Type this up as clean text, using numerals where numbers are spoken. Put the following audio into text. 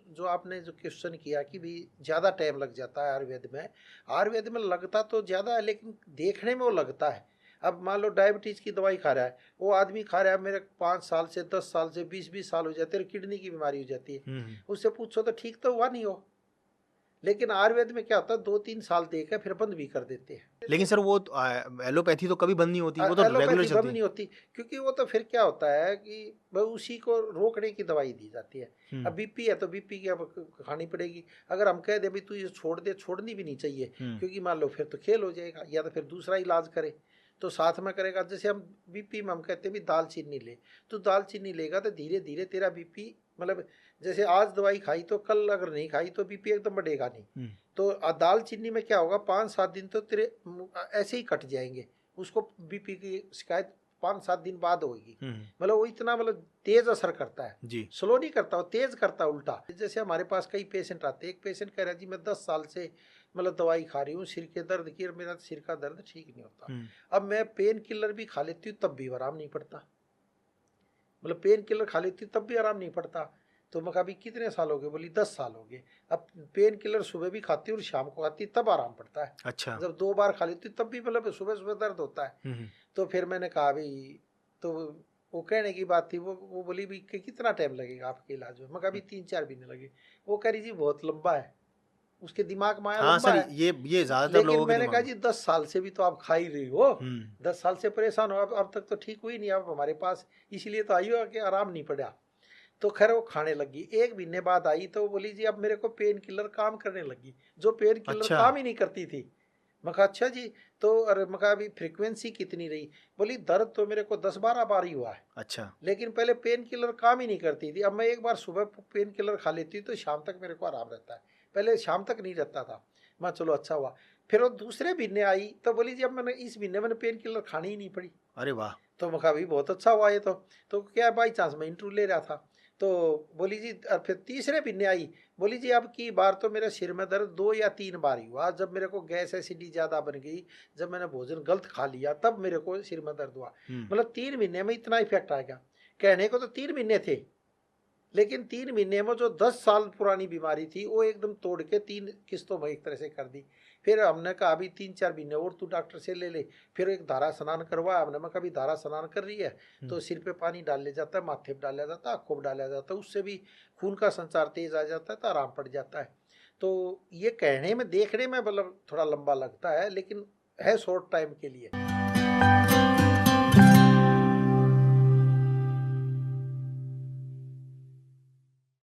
जो आपने जो क्वेश्चन किया कि भी ज़्यादा टाइम लग जाता है आयुर्वेद में लगता तो ज़्यादा है, लेकिन देखने में वो लगता है। अब मान लो डायबिटीज़ की दवाई खा रहा है, वो आदमी खा रहा है, मेरे 5 साल से 10 साल से 20-20 साल हो जाते हैं, किडनी की बीमारी हो जाती है, उससे पूछो तो ठीक तो हुआ नहीं हो। लेकिन आयुर्वेद में क्या होता है, 2-3 साल देकर फिर बंद भी कर देते हैं। लेकिन सर वो एलोपैथी तो कभी बंद नहीं होती, वो तो रेगुलर एलोपैथी बंद चलती है। नहीं होती, क्योंकि वो तो फिर क्या होता है कि वह उसी को रोकने की दवाई दी जाती है। अब बीपी है तो बीपी की अब खानी पड़ेगी। अगर हम कह दे भाई तू ये छोड़ दे, छोड़नी भी नहीं चाहिए, क्योंकि मान लो फिर तो खेल हो जाएगा, या तो फिर दूसरा इलाज करे तो साथ में करेगा। जैसे हम बीपी में हम कहते हैं भी दालचीनी ले, तो दालचीनी लेगा तो धीरे धीरे तेरा बीपी, मतलब जैसे आज दवाई खाई तो कल अगर नहीं खाई तो बीपी एकदम बढ़ेगा नहीं। तो दालचीनी में क्या होगा, 5-7 दिन तो तेरे ऐसे ही कट जाएंगे, उसको बीपी की शिकायत 5-7 दिन बाद होगी। मतलब वो इतना मतलब तेज असर करता है जी। स्लो नहीं करता, वो तेज करता है उल्टा। जैसे हमारे पास कई पेशेंट आते हैं, एक पेशेंट कह रहा है जी मैं 10 साल से मतलब दवाई खा रही हूँ सिर के दर्द की, और मेरा सिर का दर्द ठीक नहीं होता। अब मैं पेन किलर भी खा लेती हूँ तब भी आराम नहीं पड़ता, मतलब पेन किलर खा लेती हूँ तब भी आराम नहीं पड़ता। तो मैं कहा अभी कितने साल हो गए, बोली 10 साल हो गए। अब पेन किलर सुबह भी खाती हूँ और शाम को खाती तब आराम पड़ता है। अच्छा। जब 2 बार खा लेती हूँ तब भी मतलब सुबह सुबह दर्द होता है। तो फिर मैंने कहा भाई, तो वो कहने की बात थी, वो बोली भी कि कितना टाइम लगेगा आपके इलाज में। मैं कहा अभी 3-4 महीने लगे। वो कह रही जी बहुत लंबा है, उसके दिमाग में आया हाँ लंबा सर, है। ये ज्यादातर लेकिन लोगों के मैंने दिमाग कहा में। जी 10 साल से भी तो आप खा ही रही हो, 10 साल से परेशान हो, अब तक तो ठीक हुई नहीं, आप हमारे पास इसीलिए तो आई हो कि आराम नहीं पड़ा। तो खैर वो खाने लगी, 1 महीने बाद आई तो बोली जी अब मेरे को पेन किलर काम करने लगी, जो पेन किलर अच्छा। काम ही नहीं करती थी। मैं कहा अच्छा जी, तो अरे मैं कहा अभी फ्रीक्वेंसी कितनी रही, बोली दर्द तो मेरे को 10-12 बार ही हुआ है, अच्छा। लेकिन पहले पेन किलर काम ही नहीं करती थी। अब मैं एक बार सुबह पेन किलर खा लेती हूँ तो शाम तक मेरे को आराम रहता है, पहले शाम तक नहीं रहता था। मैं चलो अच्छा हुआ। फिर वो दूसरे महीने आई तो बोली जी अब मैंने इस महीने मैंने पेन किलर खानी ही नहीं पड़ी। अरे वाह। तो मैं कहा भाई बहुत अच्छा हुआ ये तो क्या बाई चांस मैं इंटरव्यू ले रहा था। तो बोली जी फिर तीसरे महीने आई, बोली जी अब की बार तो मेरे सिर में दर्द 2 या 3 बार ही हुआ, जब मेरे को गैस एसिडिटी ज़्यादा बन गई, जब मैंने भोजन गलत खा लिया तब मेरे को सिर में दर्द हुआ। मतलब 3 महीने में इतना इफेक्ट आ गया। कहने को तो 3 महीने थे, लेकिन 3 महीने में जो 10 साल पुरानी बीमारी थी वो एकदम तोड़ के 3 किस्तों में एक तरह से कर दी। फिर हमने कहा अभी 3-4 महीने और तू डॉक्टर से ले ले। फिर एक धारा स्नान करवाया हमने। मैं कभी धारा स्नान कर रही है तो सिर पे पानी डाल ले जाता है, माथे पे डाला जाता है, आँखों पे डाला जाता है, उससे भी खून का संचार तेज आ जाता है तो आराम पड़ जाता है। तो ये कहने में देखने में मतलब थोड़ा लंबा लगता है, लेकिन है शॉर्ट टाइम के लिए।